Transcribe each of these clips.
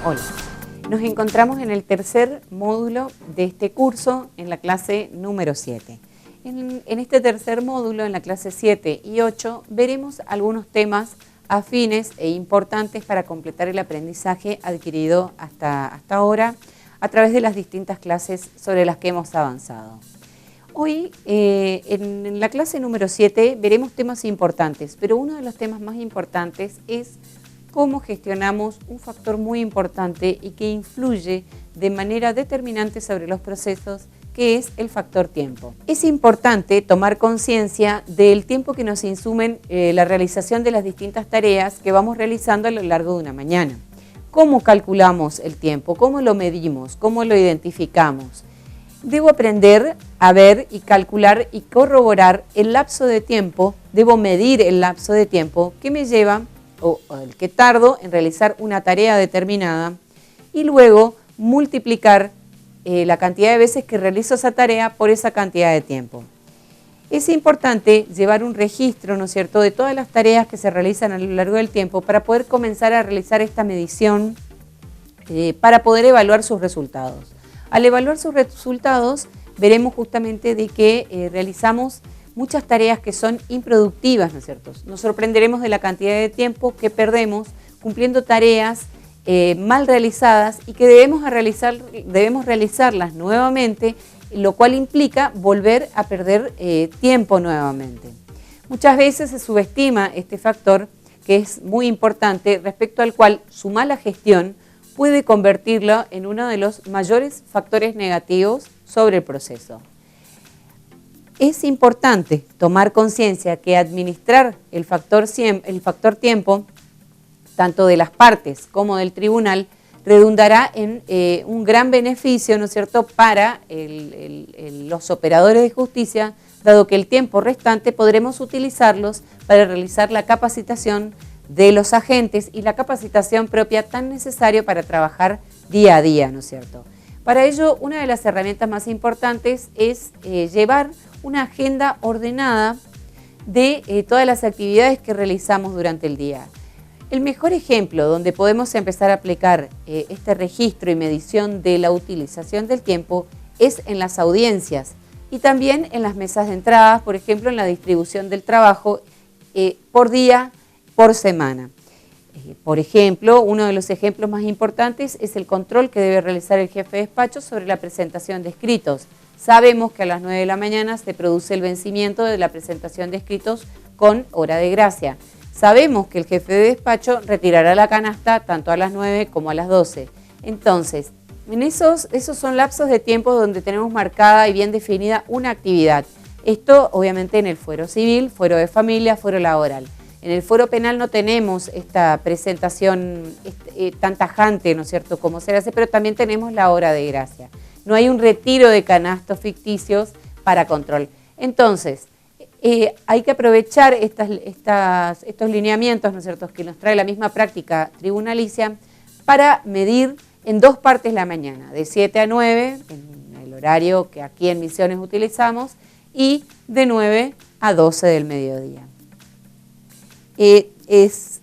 Hola, nos encontramos en el tercer módulo de este curso en la clase número 7. En este tercer módulo, en la clase 7 y 8, veremos algunos temas afines e importantes para completar el aprendizaje adquirido hasta ahora a través de las distintas clases sobre las que hemos avanzado. Hoy, en la clase número 7, veremos temas importantes, pero uno de los temas más importantes es cómo gestionamos un factor muy importante y que influye de manera determinante sobre los procesos, que es el factor tiempo. Es importante tomar conciencia del tiempo que nos insumen la realización de las distintas tareas que vamos realizando a lo largo de una mañana. ¿Cómo calculamos el tiempo? ¿Cómo lo medimos? ¿Cómo lo identificamos? Debo aprender a ver y calcular y corroborar el lapso de tiempo, debo medir el lapso de tiempo que me lleva o el que tardo en realizar una tarea determinada y luego multiplicar la cantidad de veces que realizo esa tarea por esa cantidad de tiempo. Es importante llevar un registro, ¿no es cierto?, de todas las tareas que se realizan a lo largo del tiempo para poder comenzar a realizar esta medición para poder evaluar sus resultados. Al evaluar sus resultados veremos justamente de que realizamos muchas tareas que son improductivas, ¿no es cierto? Nos sorprenderemos de la cantidad de tiempo que perdemos cumpliendo tareas mal realizadas y que debemos realizarlas nuevamente, lo cual implica volver a perder tiempo nuevamente. Muchas veces se subestima este factor, que es muy importante, respecto al cual su mala gestión puede convertirlo en uno de los mayores factores negativos sobre el proceso. Es importante tomar conciencia que administrar el factor tiempo, tanto de las partes como del tribunal, redundará en un gran beneficio, ¿no es cierto?, para los operadores de justicia, dado que el tiempo restante podremos utilizarlos para realizar la capacitación de los agentes y la capacitación propia tan necesaria para trabajar día a día, ¿no es cierto? Para ello, una de las herramientas más importantes es llevar una agenda ordenada de todas las actividades que realizamos durante el día. El mejor ejemplo donde podemos empezar a aplicar este registro y medición de la utilización del tiempo es en las audiencias y también en las mesas de entradas, por ejemplo, en la distribución del trabajo por día, por semana. Por ejemplo, uno de los ejemplos más importantes es el control que debe realizar el jefe de despacho sobre la presentación de escritos. Sabemos que a las 9 de la mañana se produce el vencimiento de la presentación de escritos con hora de gracia. Sabemos que el jefe de despacho retirará la canasta tanto a las 9 como a las 12. Entonces, en esos son lapsos de tiempo donde tenemos marcada y bien definida una actividad. Esto obviamente en el fuero civil, fuero de familia, fuero laboral. En el fuero penal no tenemos esta presentación tan tajante, ¿no es cierto?, como se hace, pero también tenemos la hora de gracia. No hay un retiro de canastos ficticios para control. Entonces, hay que aprovechar estos lineamientos, ¿no es cierto?, que nos trae la misma práctica tribunalicia para medir en dos partes la mañana, de 7 a 9, en el horario que aquí en Misiones utilizamos, y de 9 a 12 del mediodía.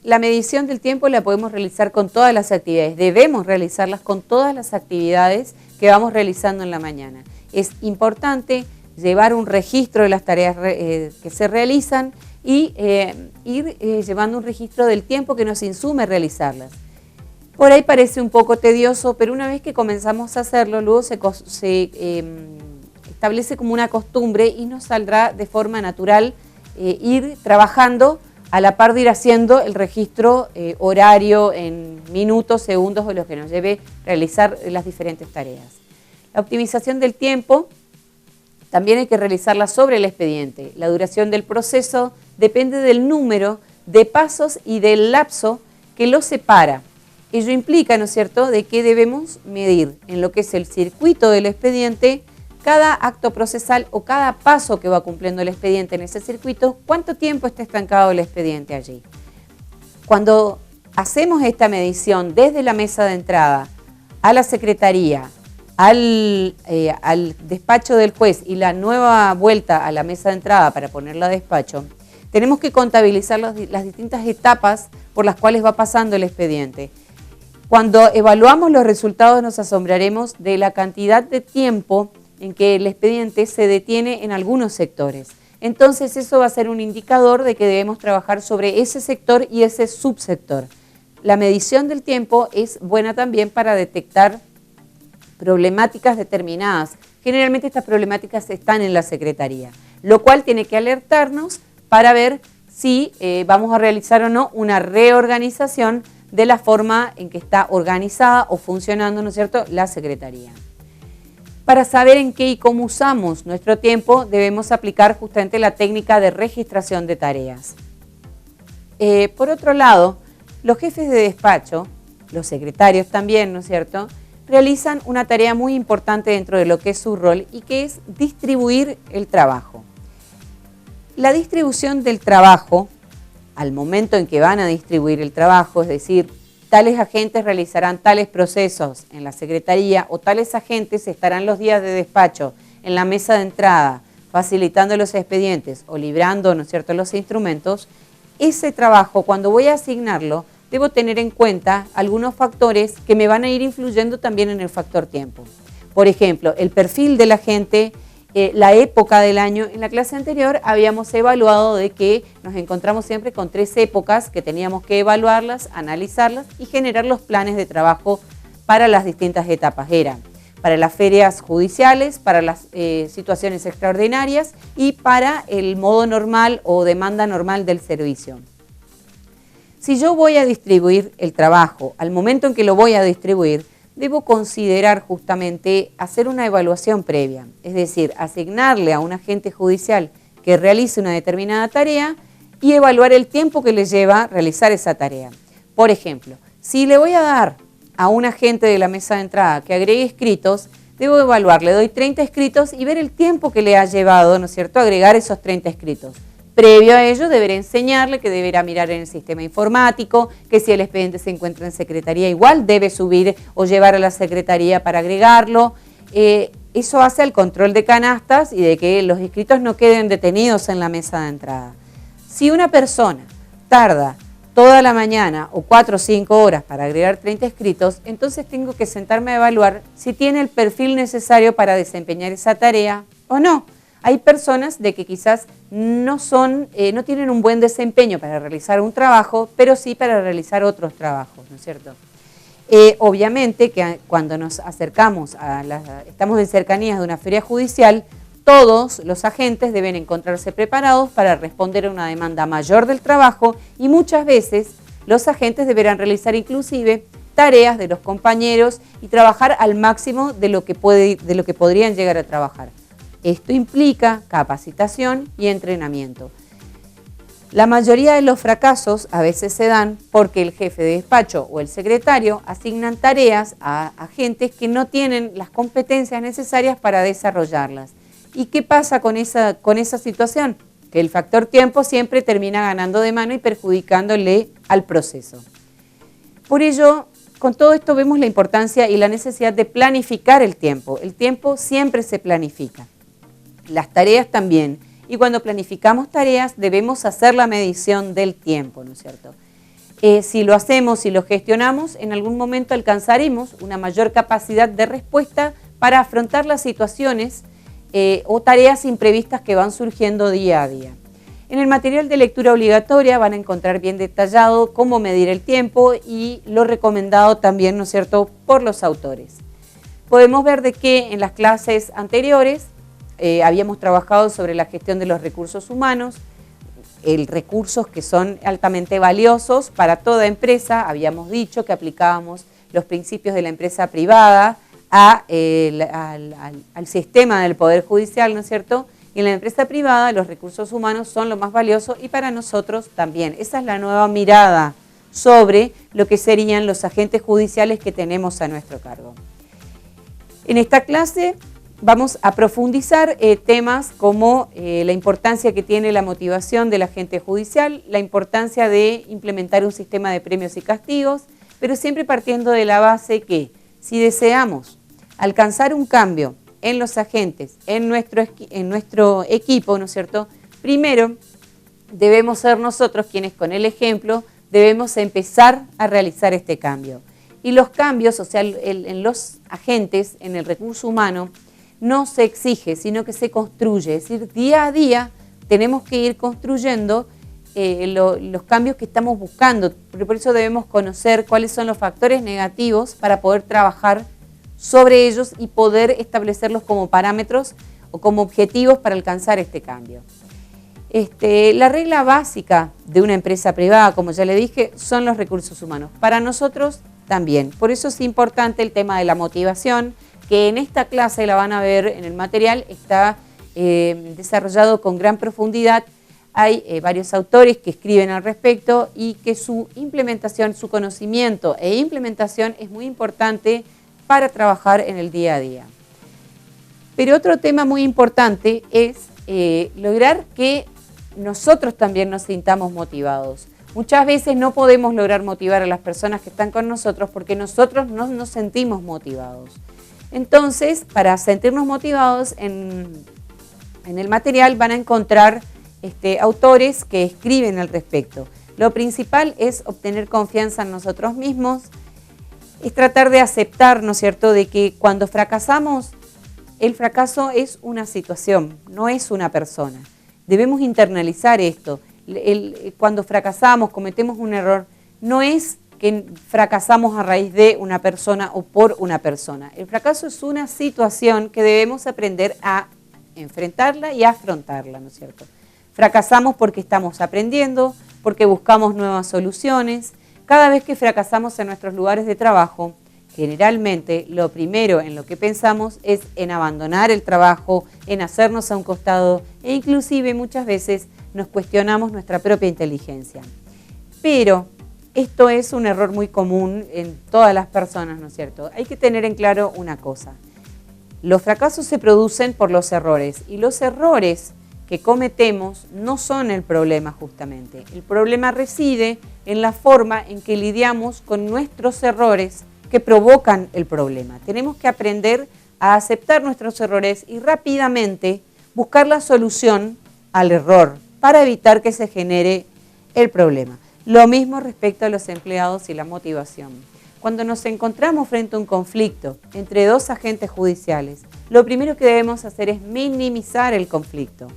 La medición del tiempo la podemos realizar con todas las actividades, debemos realizarlas con todas las actividades que vamos realizando en la mañana. Es importante llevar un registro de las tareas que se realizan y ir llevando un registro del tiempo que nos insume realizarlas. Por ahí parece un poco tedioso, pero una vez que comenzamos a hacerlo, luego se establece como una costumbre y nos saldrá de forma natural ir trabajando a la par de ir haciendo el registro horario en minutos, segundos o lo que nos lleve realizar las diferentes tareas. La optimización del tiempo también hay que realizarla sobre el expediente. La duración del proceso depende del número de pasos y del lapso que lo separa. Ello implica, ¿no es cierto?, de que debemos medir en lo que es el circuito del expediente cada acto procesal o cada paso que va cumpliendo el expediente en ese circuito, cuánto tiempo está estancado el expediente allí. Cuando hacemos esta medición desde la mesa de entrada a la secretaría, al despacho del juez y la nueva vuelta a la mesa de entrada para ponerla a despacho, tenemos que contabilizar las distintas etapas por las cuales va pasando el expediente. Cuando evaluamos los resultados nos asombraremos de la cantidad de tiempo en que el expediente se detiene en algunos sectores. Entonces eso va a ser un indicador de que debemos trabajar sobre ese sector y ese subsector. La medición del tiempo es buena también para detectar problemáticas determinadas. Generalmente estas problemáticas están en la Secretaría, lo cual tiene que alertarnos para ver si vamos a realizar o no una reorganización de la forma en que está organizada o funcionando, ¿no es cierto?, la Secretaría. Para saber en qué y cómo usamos nuestro tiempo, debemos aplicar justamente la técnica de registración de tareas. Por otro lado, los jefes de despacho, los secretarios también, ¿no es cierto?, realizan una tarea muy importante dentro de lo que es su rol y que es distribuir el trabajo. La distribución del trabajo, al momento en que van a distribuir el trabajo, es decir, tales agentes realizarán tales procesos en la Secretaría o tales agentes estarán los días de despacho en la mesa de entrada, facilitando los expedientes o librando, ¿no es cierto?, los instrumentos. Ese trabajo, cuando voy a asignarlo, debo tener en cuenta algunos factores que me van a ir influyendo también en el factor tiempo. Por ejemplo, el perfil de la gente, la época del año. En la clase anterior habíamos evaluado de que nos encontramos siempre con 3 épocas que teníamos que evaluarlas, analizarlas y generar los planes de trabajo para las distintas etapas. Era para las ferias judiciales, para las situaciones extraordinarias y para el modo normal o demanda normal del servicio. Si yo voy a distribuir el trabajo, al momento en que lo voy a distribuir, debo considerar justamente hacer una evaluación previa, es decir, asignarle a un agente judicial que realice una determinada tarea y evaluar el tiempo que le lleva realizar esa tarea. Por ejemplo, si le voy a dar a un agente de la mesa de entrada que agregue escritos, debo evaluar, le doy 30 escritos y ver el tiempo que le ha llevado, ¿no es cierto?, agregar esos 30 escritos. Previo a ello, deberé enseñarle que deberá mirar en el sistema informático, que si el expediente se encuentra en Secretaría, igual debe subir o llevar a la Secretaría para agregarlo. Eso hace el control de canastas y de que los escritos no queden detenidos en la mesa de entrada. Si una persona tarda toda la mañana o 4 o 5 horas para agregar 30 escritos, entonces tengo que sentarme a evaluar si tiene el perfil necesario para desempeñar esa tarea o no. Hay personas de que quizás no tienen un buen desempeño para realizar un trabajo, pero sí para realizar otros trabajos, ¿no es cierto? Obviamente que cuando nos acercamos, estamos en cercanías de una feria judicial, todos los agentes deben encontrarse preparados para responder a una demanda mayor del trabajo y muchas veces los agentes deberán realizar inclusive tareas de los compañeros y trabajar al máximo de lo que podrían llegar a trabajar. Esto implica capacitación y entrenamiento. La mayoría de los fracasos a veces se dan porque el jefe de despacho o el secretario asignan tareas a agentes que no tienen las competencias necesarias para desarrollarlas. ¿Y qué pasa con esa situación? Que el factor tiempo siempre termina ganando de mano y perjudicándole al proceso. Por ello, con todo esto vemos la importancia y la necesidad de planificar el tiempo. El tiempo siempre se planifica. Las tareas también. Y cuando planificamos tareas debemos hacer la medición del tiempo, ¿no es cierto? Si lo hacemos, si lo gestionamos, en algún momento alcanzaremos una mayor capacidad de respuesta para afrontar las situaciones o tareas imprevistas que van surgiendo día a día. En el material de lectura obligatoria van a encontrar bien detallado cómo medir el tiempo y lo recomendado también, ¿no es cierto?, por los autores. Podemos ver de que en las clases anteriores habíamos trabajado sobre la gestión de los recursos humanos, recursos que son altamente valiosos para toda empresa. Habíamos dicho que aplicábamos los principios de la empresa privada al sistema del Poder Judicial, ¿no es cierto? Y en la empresa privada los recursos humanos son lo más valioso y para nosotros también. Esa es la nueva mirada sobre lo que serían los agentes judiciales que tenemos a nuestro cargo. En esta clase vamos a profundizar temas como la importancia que tiene la motivación del agente judicial, la importancia de implementar un sistema de premios y castigos, pero siempre partiendo de la base que si deseamos alcanzar un cambio en los agentes, en nuestro equipo, ¿no es cierto?, primero debemos ser nosotros quienes con el ejemplo debemos empezar a realizar este cambio. Y los cambios, o sea, en los agentes, en el recurso humano, no se exige, sino que se construye. Es decir, día a día tenemos que ir construyendo los cambios que estamos buscando. Por eso debemos conocer cuáles son los factores negativos para poder trabajar sobre ellos y poder establecerlos como parámetros o como objetivos para alcanzar este cambio. La regla básica de una empresa privada, como ya le dije, son los recursos humanos. Para nosotros también. Por eso es importante el tema de la motivación, que en esta clase la van a ver en el material, está desarrollado con gran profundidad. Hay varios autores que escriben al respecto y que su implementación, su conocimiento e implementación es muy importante para trabajar en el día a día. Pero otro tema muy importante es lograr que nosotros también nos sintamos motivados. Muchas veces no podemos lograr motivar a las personas que están con nosotros porque nosotros no nos sentimos motivados. Entonces, para sentirnos motivados, en el material van a encontrar autores que escriben al respecto. Lo principal es obtener confianza en nosotros mismos, es tratar de aceptar, ¿no es cierto?, de que cuando fracasamos, el fracaso es una situación, no es una persona. Debemos internalizar esto. Cuando fracasamos, cometemos un error, no es que fracasamos a raíz de una persona o por una persona. El fracaso es una situación que debemos aprender a enfrentarla y a afrontarla, ¿no es cierto? Fracasamos porque estamos aprendiendo, porque buscamos nuevas soluciones. Cada vez que fracasamos en nuestros lugares de trabajo, generalmente lo primero en lo que pensamos es en abandonar el trabajo, en hacernos a un costado e inclusive muchas veces nos cuestionamos nuestra propia inteligencia. Pero esto es un error muy común en todas las personas, ¿no es cierto? Hay que tener en claro una cosa. Los fracasos se producen por los errores y los errores que cometemos no son el problema justamente. El problema reside en la forma en que lidiamos con nuestros errores que provocan el problema. Tenemos que aprender a aceptar nuestros errores y rápidamente buscar la solución al error para evitar que se genere el problema. Lo mismo respecto a los empleados y la motivación. Cuando nos encontramos frente a un conflicto entre dos agentes judiciales, lo primero que debemos hacer es minimizar el conflicto.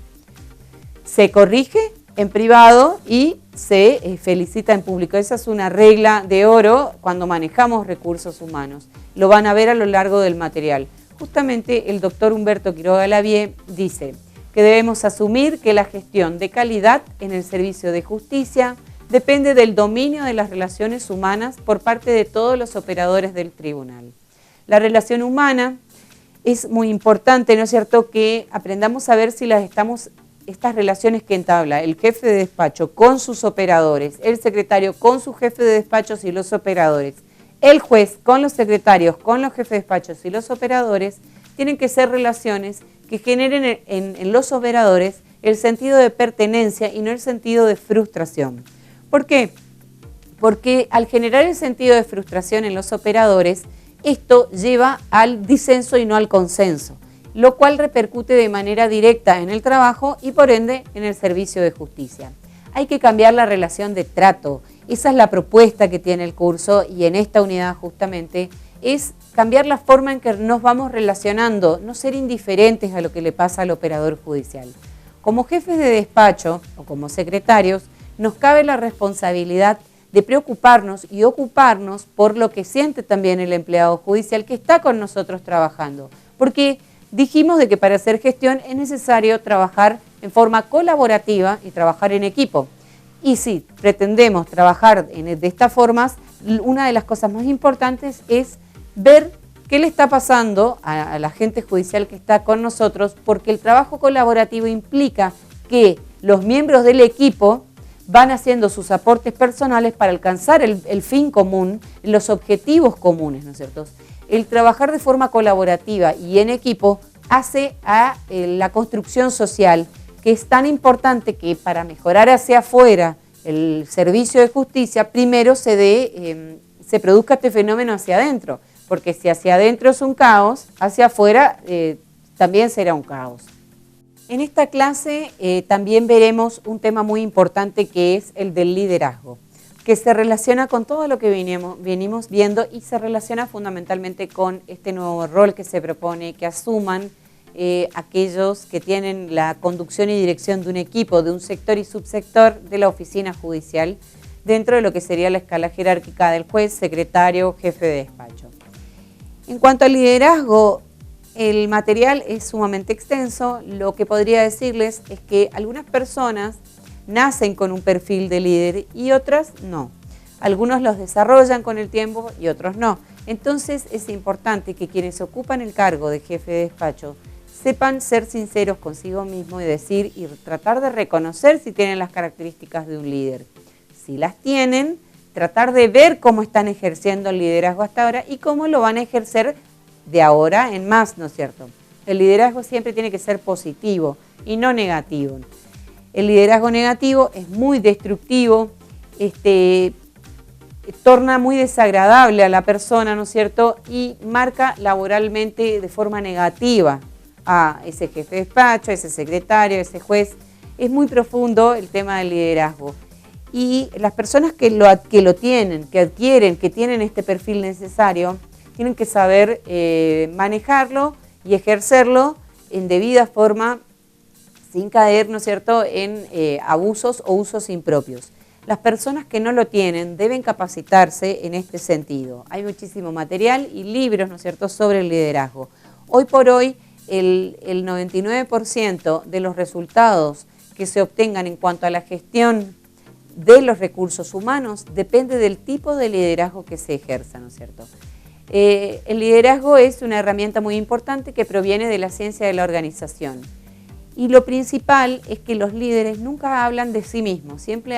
Se corrige en privado y se felicita en público. Esa es una regla de oro cuando manejamos recursos humanos. Lo van a ver a lo largo del material. Justamente el doctor Humberto Quiroga Lavie dice que debemos asumir que la gestión de calidad en el servicio de justicia depende del dominio de las relaciones humanas por parte de todos los operadores del tribunal. La relación humana es muy importante, ¿no es cierto?, que aprendamos a ver si estas relaciones que entabla el jefe de despacho con sus operadores, el secretario con su jefe de despachos y los operadores, el juez con los secretarios, con los jefes de despachos y los operadores, tienen que ser relaciones que generen en los operadores el sentido de pertenencia y no el sentido de frustración. ¿Por qué? Porque al generar el sentido de frustración en los operadores, esto lleva al disenso y no al consenso, lo cual repercute de manera directa en el trabajo y por ende en el servicio de justicia. Hay que cambiar la relación de trato. Esa es la propuesta que tiene el curso y en esta unidad justamente es cambiar la forma en que nos vamos relacionando, no ser indiferentes a lo que le pasa al operador judicial. Como jefes de despacho o como secretarios, nos cabe la responsabilidad de preocuparnos y ocuparnos por lo que siente también el empleado judicial que está con nosotros trabajando. Porque dijimos de que para hacer gestión es necesario trabajar en forma colaborativa y trabajar en equipo. Y si pretendemos trabajar de estas formas, una de las cosas más importantes es ver qué le está pasando a la gente judicial que está con nosotros, porque el trabajo colaborativo implica que los miembros del equipo van haciendo sus aportes personales para alcanzar el fin común, los objetivos comunes, ¿no es cierto? El trabajar de forma colaborativa y en equipo hace a la construcción social, que es tan importante que para mejorar hacia afuera el servicio de justicia, primero se produzca este fenómeno hacia adentro, porque si hacia adentro es un caos, hacia afuera también será un caos. En esta clase también veremos un tema muy importante que es el del liderazgo. que se relaciona con todo lo que venimos viendo y se relaciona fundamentalmente con este nuevo rol que se propone, que asuman aquellos que tienen la conducción y dirección de un equipo, de un sector y subsector de la oficina judicial, dentro de lo que sería la escala jerárquica del juez, secretario, jefe de despacho. En cuanto al liderazgo, el material es sumamente extenso. Lo que podría decirles es que algunas personas nacen con un perfil de líder y otras no. Algunos los desarrollan con el tiempo y otros no. Entonces es importante que quienes ocupan el cargo de jefe de despacho sepan ser sinceros consigo mismo y decir y tratar de reconocer si tienen las características de un líder. Si las tienen, tratar de ver cómo están ejerciendo el liderazgo hasta ahora y cómo lo van a ejercer de ahora en más, ¿no es cierto? El liderazgo siempre tiene que ser positivo y no negativo. El liderazgo negativo es muy destructivo, torna muy desagradable a la persona, ¿no es cierto? Y marca laboralmente de forma negativa a ese jefe de despacho, a ese secretario, a ese juez. Es muy profundo el tema del liderazgo. Y las personas que lo tienen, que adquieren, que tienen este perfil necesario, tienen que saber manejarlo y ejercerlo en debida forma, sin caer, ¿no es cierto?, en abusos o usos impropios. Las personas que no lo tienen deben capacitarse en este sentido. Hay muchísimo material y libros, ¿no es cierto?, sobre el liderazgo. Hoy por hoy, el 99% de los resultados que se obtengan en cuanto a la gestión de los recursos humanos depende del tipo de liderazgo que se ejerza, ¿no es cierto? El liderazgo es una herramienta muy importante que proviene de la ciencia de la organización. Y lo principal es que los líderes nunca hablan de sí mismos, siempre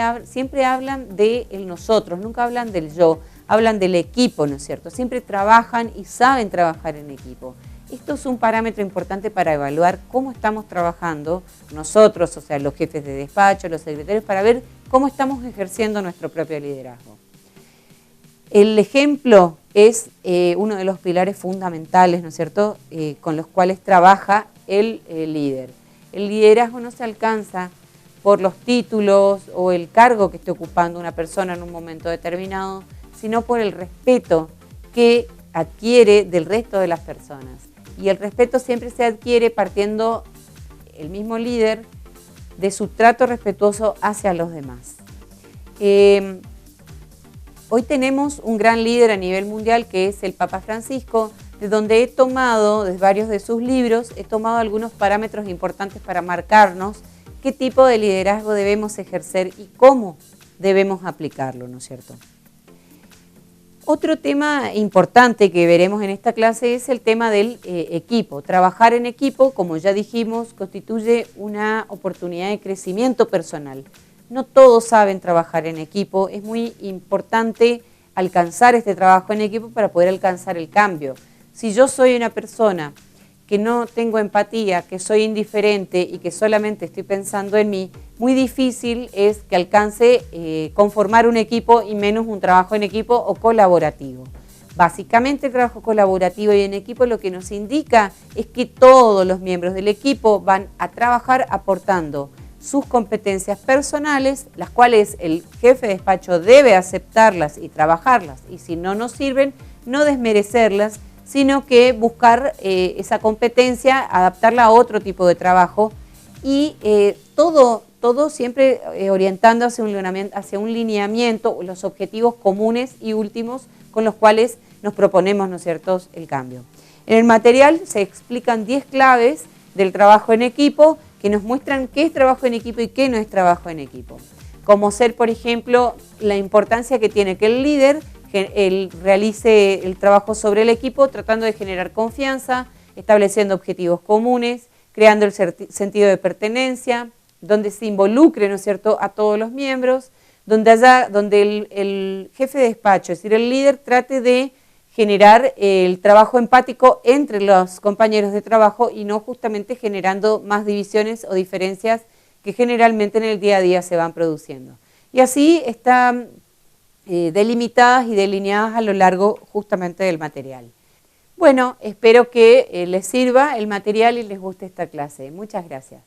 hablan de el nosotros, nunca hablan del yo, hablan del equipo, ¿no es cierto? Siempre trabajan y saben trabajar en equipo. Esto es un parámetro importante para evaluar cómo estamos trabajando nosotros, o sea, los jefes de despacho, los secretarios, para ver cómo estamos ejerciendo nuestro propio liderazgo. El ejemplo es uno de los pilares fundamentales, ¿no es cierto?, con los cuales trabaja el líder. El liderazgo no se alcanza por los títulos o el cargo que esté ocupando una persona en un momento determinado, sino por el respeto que adquiere del resto de las personas. Y el respeto siempre se adquiere partiendo el mismo líder de su trato respetuoso hacia los demás. Hoy tenemos un gran líder a nivel mundial que es el Papa Francisco, de donde he tomado, de varios de sus libros, he tomado algunos parámetros importantes para marcarnos qué tipo de liderazgo debemos ejercer y cómo debemos aplicarlo, ¿no es cierto? Otro tema importante que veremos en esta clase es el tema del equipo. Trabajar en equipo, como ya dijimos, constituye una oportunidad de crecimiento personal. No todos saben trabajar en equipo, es muy importante alcanzar este trabajo en equipo para poder alcanzar el cambio. Si yo soy una persona que no tengo empatía, que soy indiferente y que solamente estoy pensando en mí, muy difícil es que alcance conformar un equipo y menos un trabajo en equipo o colaborativo. Básicamente el trabajo colaborativo y en equipo lo que nos indica es que todos los miembros del equipo van a trabajar aportando sus competencias personales, las cuales el jefe de despacho debe aceptarlas y trabajarlas, y si no nos sirven, no desmerecerlas, sino que buscar esa competencia, adaptarla a otro tipo de trabajo y todo siempre orientando hacia un lineamiento, los objetivos comunes y últimos con los cuales nos proponemos, ¿no es cierto?, el cambio. En el material se explican 10 claves del trabajo en equipo que nos muestran qué es trabajo en equipo y qué no es trabajo en equipo. Como ser, por ejemplo, la importancia que tiene que el líder realice el trabajo sobre el equipo tratando de generar confianza, estableciendo objetivos comunes, creando el sentido de pertenencia, donde se involucre, ¿no es cierto?, a todos los miembros, donde el jefe de despacho, es decir, el líder, trate de generar el trabajo empático entre los compañeros de trabajo y no justamente generando más divisiones o diferencias que generalmente en el día a día se van produciendo. Y así están delimitadas y delineadas a lo largo justamente del material. Bueno, espero que les sirva el material y les guste esta clase. Muchas gracias.